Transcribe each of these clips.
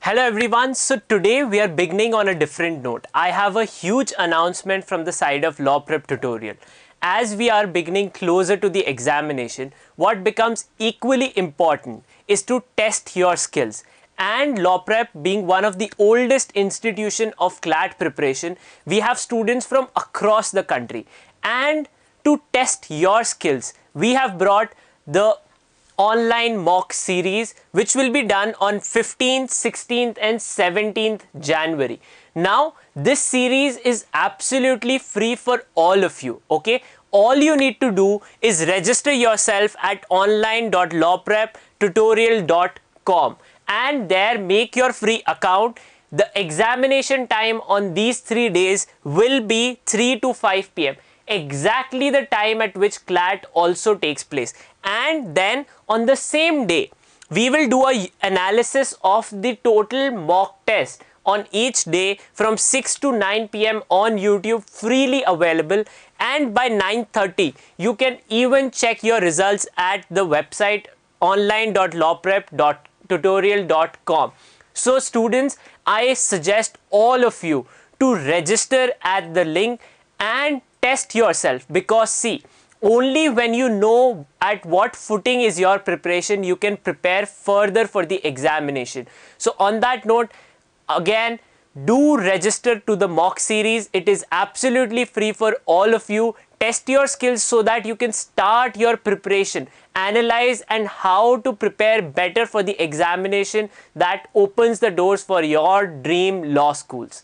Hello everyone, so today we are beginning on a different note. I have a huge announcement from the side of Law Prep tutorial. As we are beginning closer to the examination, what becomes equally important is to test your skills. And Law Prep being one of the oldest institution of CLAT preparation, we have students from across the country. And to test your skills, we have brought the online mock series which will be done on 15th, 16th and 17th January. Now this series is absolutely free for all of you, okay? All you need to do is register yourself at online.lawpreptutorial.com and there make your free account. The examination time on these 3 days will be 3 to 5 p.m. exactly the time at which CLAT also takes place. And then on the same day, we will do a analysis of the total mock test on each day from 6 to 9 p.m. on YouTube, freely available, and by 9:30 you can even check your results at the website online.lawprep.tutorial.com. So students, I suggest all of you to register at the link and test yourself, because see, only when you know at what footing is your preparation, you can prepare further for the examination. So on that note, again, do register to the mock series. It is absolutely free for all of you. Test your skills so that you can start your preparation, analyze and how to prepare better for the examination that opens the doors for your dream law schools.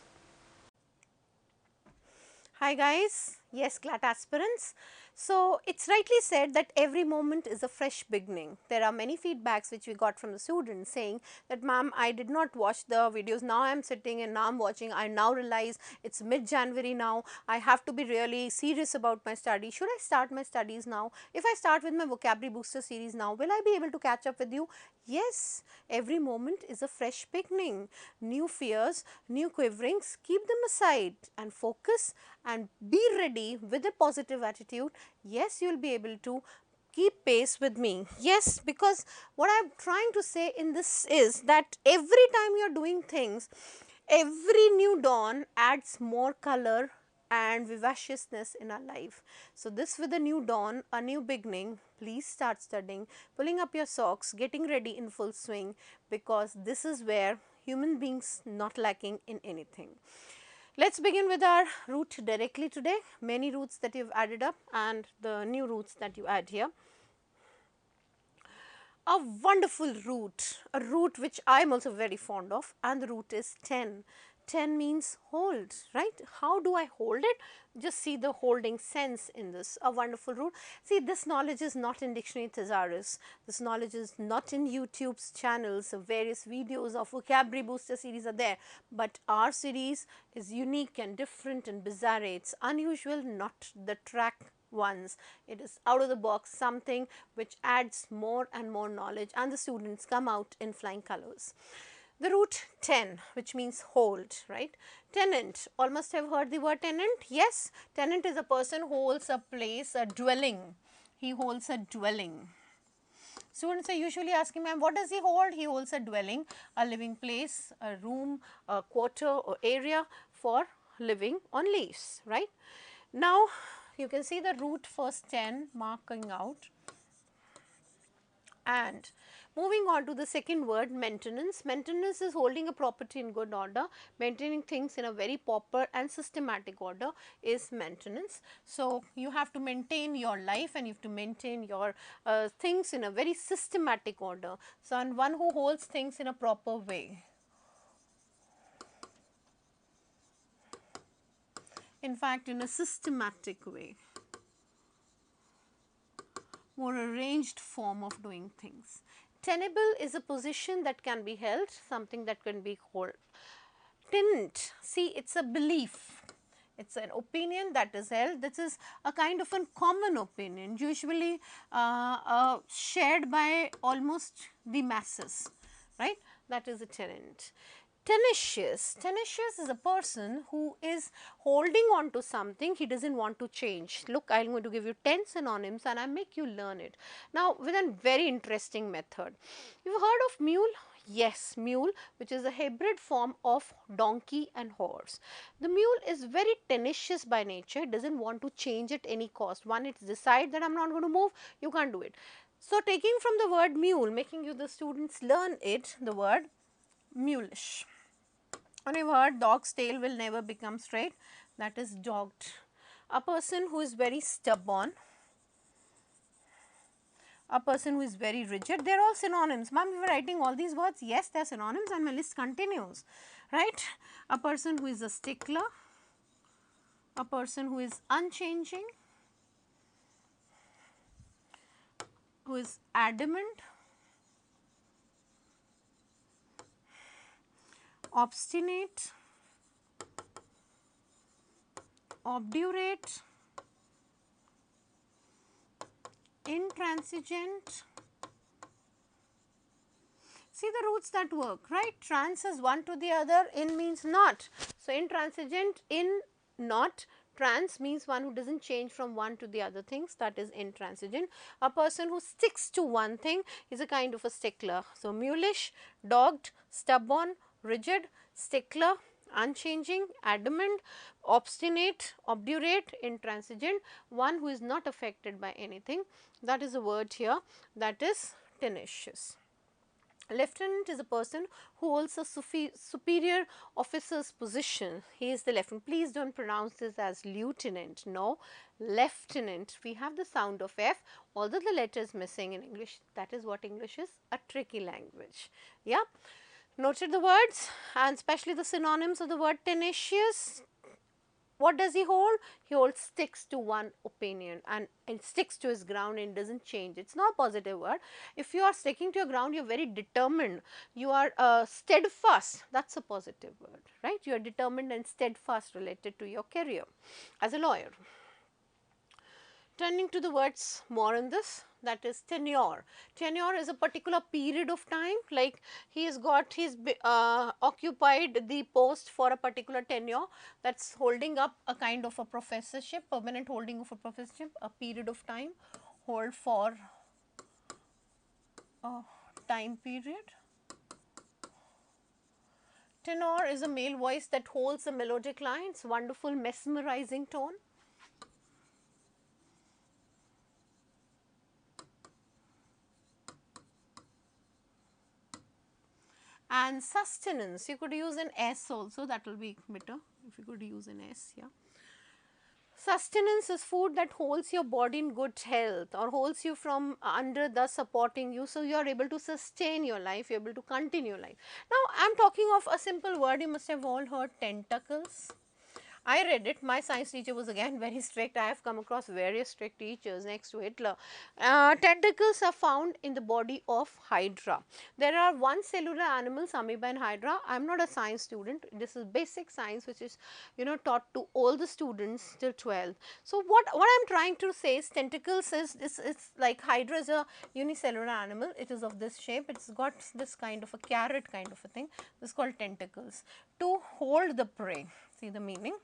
Hi guys, yes, CLAT aspirants. So it's rightly said that every moment is a fresh beginning. There are many feedbacks which we got from the students saying that ma'am, I did not watch the videos, now I am sitting and now I am watching, I now realize it's mid-January now, I have to be really serious about my study. Should I start my studies now? If I start with my vocabulary booster series now, will I be able to catch up with you? Yes, every moment is a fresh beginning. New fears, new quiverings, keep them aside and focus and be ready with a positive attitude. Yes, you will be able to keep pace with me. Yes, because what I am trying to say in this is that every time you are doing things, every new dawn adds more color and vivaciousness in our life. So this with a new dawn, a new beginning, please start studying, pulling up your socks, getting ready in full swing, because this is where human beings not lacking in anything. Let's begin with our route directly today. Many routes that you've added up and the new routes that you add here. A wonderful route, a route which I am also very fond of, and the route is 10. 10 means hold, right? How do I hold it? Just see the holding sense in this, a wonderful route. See, this knowledge is not in dictionary thesaurus. This knowledge is not in YouTube's channels. Various videos of vocabulary booster series are there. But our series is unique and different and bizarre. It's unusual, not the track ones. It is out of the box, something which adds more and more knowledge, and the students come out in flying colors. The root 10, which means hold, right? Tenant, all must have heard the word tenant. Yes, tenant is a person who holds a place, a dwelling. He holds a dwelling. Students are usually asking, ma'am, what does he hold? He holds a dwelling, a living place, a room, a quarter or area for living on lease, right? Now, you can see the root first 10 marking out. And moving on to the second word, maintenance. Maintenance is holding a property in good order. Maintaining things in a very proper and systematic order is maintenance. So you have to maintain your life and you have to maintain your things in a very systematic order. So, and one who holds things in a proper way. In fact, in a systematic way. More arranged form of doing things. Tenable is a position that can be held, something that can be held. Tenant, see, it's a belief. It's an opinion that is held. This is a kind of a common opinion, usually shared by almost the masses, right? That is a tenant. Tenacious. Tenacious is a person who is holding on to something he doesn't want to change. Look, I am going to give you 10 synonyms and I make you learn it. Now, with a very interesting method. You've heard of mule? Yes, mule, which is a hybrid form of donkey and horse. The mule is very tenacious by nature, it does not want to change at any cost. One, it decides that I am not going to move, you can't do it. So, taking from the word mule, making you the students learn it, the word mulish. And you've heard dog's tail will never become straight, that is dogged. A person who is very stubborn, a person who is very rigid, they are all synonyms. Ma'am, you were writing all these words? Yes, they are synonyms and my list continues, right. A person who is a stickler, a person who is unchanging, who is adamant, obstinate, obdurate, intransigent. See the roots that work, right? Trans is one to the other, in means not. So, intransigent, in, not. Trans means one who does not change from one to the other things, that is intransigent. A person who sticks to one thing is a kind of a stickler. So, mulish, dogged, stubborn, rigid, stickler, unchanging, adamant, obstinate, obdurate, intransigent, one who is not affected by anything. That is a word here, that is tenacious. Lieutenant is a person who holds a superior officer's position. He is the lieutenant. Please do not pronounce this as lieutenant. No, lieutenant. We have the sound of F, although the letter is missing in English. That is what English is, a tricky language. Yeah. Noted the words and especially the synonyms of the word tenacious. What does he hold? He holds, sticks to one opinion and sticks to his ground and does not change. It is not a positive word. If you are sticking to your ground, you are very determined, you are steadfast, that is a positive word, right. You are determined and steadfast related to your career as a lawyer. Turning to the words more on this, that is tenure. Tenure is a particular period of time, like he has got his occupied the post for a particular tenure, that is holding up a kind of a professorship, permanent holding of a professorship, a period of time, hold for a time period. Tenor is a male voice that holds a melodic lines, wonderful mesmerizing tone. And sustenance, you could use an S also, that will be better if you could use an S, yeah. Sustenance is food that holds your body in good health or holds you from under, thus supporting you. So, you are able to sustain your life, you are able to continue life. Now, I am talking of a simple word, you must have all heard tentacles. I read it, my science teacher was again very strict. I have come across various strict teachers next to Hitler. Tentacles are found in the body of Hydra. There are one cellular animals, amoeba and Hydra. I am not a science student, this is basic science which is taught to all the students till 12th. So, what I am trying to say is tentacles is it's like Hydra is a unicellular animal, it is of this shape, it has got this kind of a carrot kind of a thing, this is called tentacles, to hold the prey. See the meaning?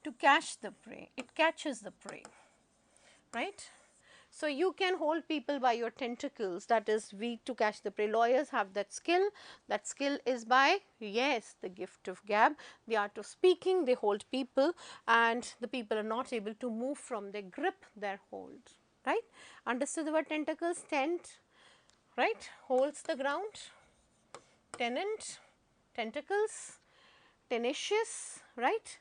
To catch the prey, it catches the prey, right. So, you can hold people by your tentacles, that is weak to catch the prey. Lawyers have that skill is by, yes, the gift of gab, the art of speaking, they hold people and the people are not able to move from their grip, their hold, right. Understood the word tentacles? Tent, right, holds the ground, tenant, tentacles, tenacious, right.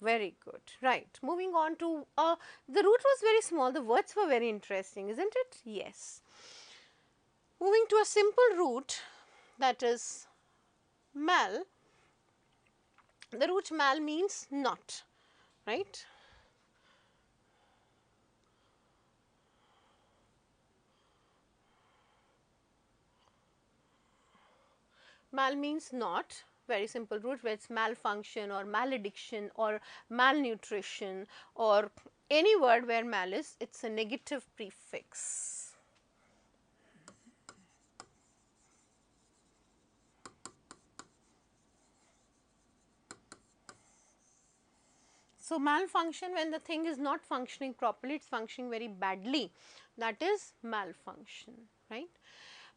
Very good, right. Moving on to, the root was very small, the words were very interesting, isn't it? Yes. Moving to a simple root, that is mal. The root mal means not, right. Mal means not, very simple root, where it is malfunction or malediction or malnutrition or any word where mal is, it is a negative prefix. So, malfunction when the thing is not functioning properly, it is functioning very badly, that is malfunction, right.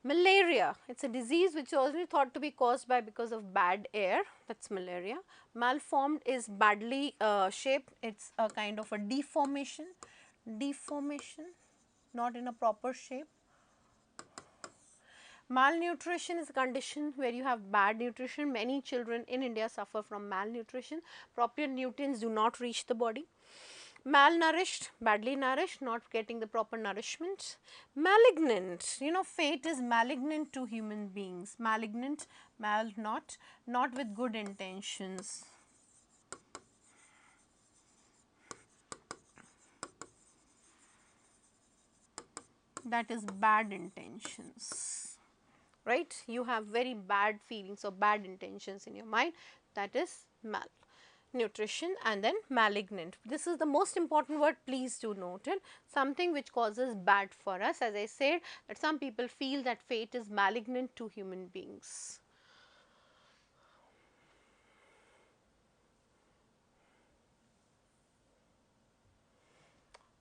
Malaria, it is a disease which is also thought to be caused by because of bad air, that is malaria. Malformed is badly shaped, it is a kind of a deformation, not in a proper shape. Malnutrition is a condition where you have bad nutrition. Many children in India suffer from malnutrition. Proper nutrients do not reach the body. Malnourished, badly nourished, not getting the proper nourishment. Malignant, you know, fate is malignant to human beings. Malignant, not with good intentions. That is bad intentions, right. You have very bad feelings or bad intentions in your mind, that is malnutrition. And then malignant, this is the most important word, please do note it, something which causes bad for us. As I said, that some people feel that fate is malignant to human beings.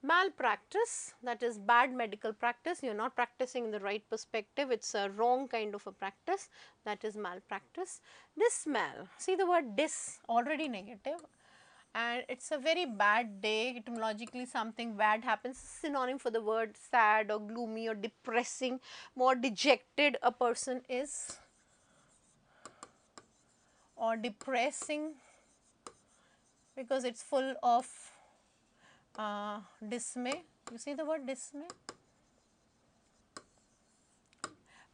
Malpractice, that is bad medical practice, you are not practicing in the right perspective, it is a wrong kind of a practice, that is malpractice. Dismal, see the word dis, already negative, and it is a very bad day, etymologically something bad happens, synonym for the word sad or gloomy or depressing, more dejected a person is, or depressing, because it is full of dismay. You see the word dismay?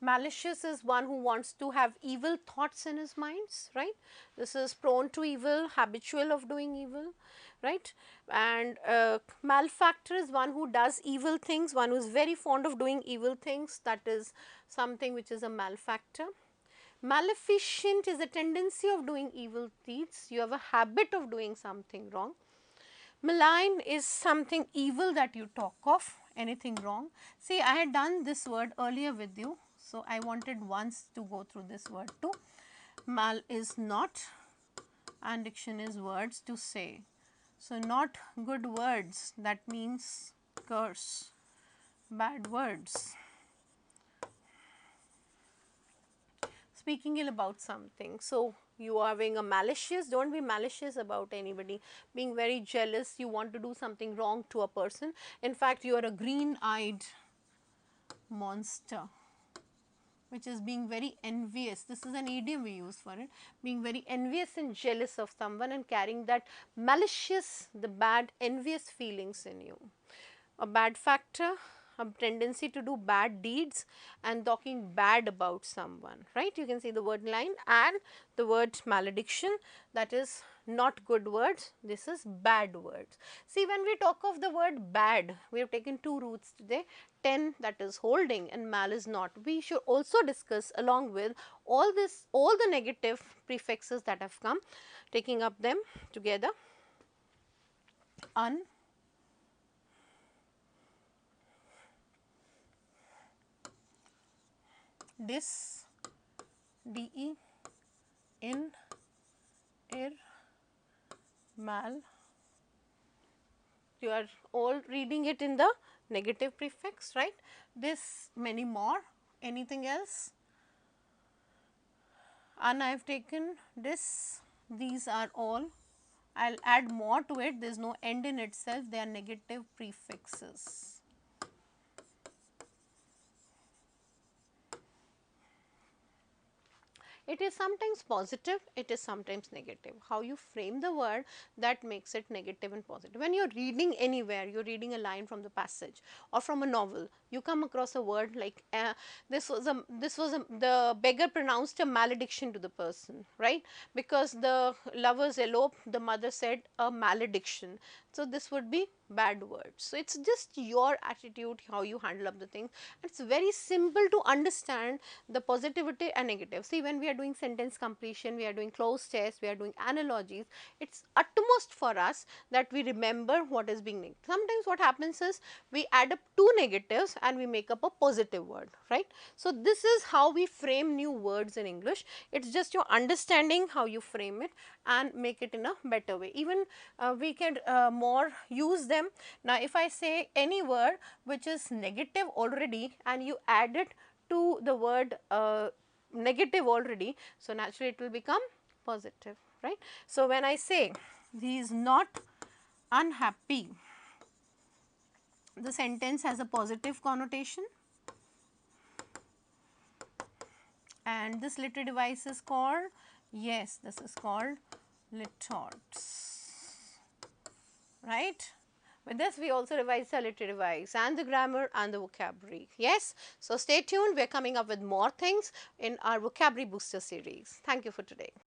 Malicious is one who wants to have evil thoughts in his minds, right. This is prone to evil, habitual of doing evil, right. And malefactor is one who does evil things, one who is very fond of doing evil things, that is something which is a malefactor. Maleficent is a tendency of doing evil deeds, you have a habit of doing something wrong. Malign is something evil that you talk of, anything wrong. See, I had done this word earlier with you, so I wanted once to go through this word too. Mal is not, and diction is words to say. So, not good words, that means curse, bad words. Speaking ill about something. So, you are being a malicious, do not be malicious about anybody, being very jealous, you want to do something wrong to a person. In fact, you are a green-eyed monster, which is being very envious. This is an idiom we use for it, being very envious and jealous of someone and carrying that malicious, the bad envious feelings in you. A bad factor, a tendency to do bad deeds and talking bad about someone, right. You can see the word line and the word malediction, that is not good words, this is bad words. See, when we talk of the word bad, we have taken two roots today, ten, that is holding, and mal is not. We should also discuss along with all this, all the negative prefixes that have come, taking up them together. Un, dis, de, in, ir, mal. You are all reading it in the negative prefix, right. This, many more, anything else? And I have taken this, these are all, I will add more to it, there is no end in itself, they are negative prefixes. It is sometimes positive, it is sometimes negative. How you frame the word, that makes it negative and positive. When you are reading anywhere, you are reading a line from the passage or from a novel, you come across a word like the beggar pronounced a malediction to the person, right, because the lovers elope, the mother said a malediction. So, this would be bad words. So, it is just your attitude, how you handle up the thing. It is very simple to understand the positivity and negative. See, when we are doing sentence completion, we are doing closed tests, we are doing analogies, it is utmost for us that we remember what is being negative. Sometimes what happens is we add up two negatives and we make up a positive word, right. So, this is how we frame new words in English. It is just your understanding how you frame it and make it in a better way. Even we can more use them. Now, if I say any word which is negative already and you add it to the word negative already, so naturally it will become positive, right. So, when I say he is not unhappy, the sentence has a positive connotation, and this literary device is called, yes, this is called litotes, right. With this, we also revise the literary device and the grammar and the vocabulary. Yes. So, stay tuned. We are coming up with more things in our vocabulary booster series. Thank you for today.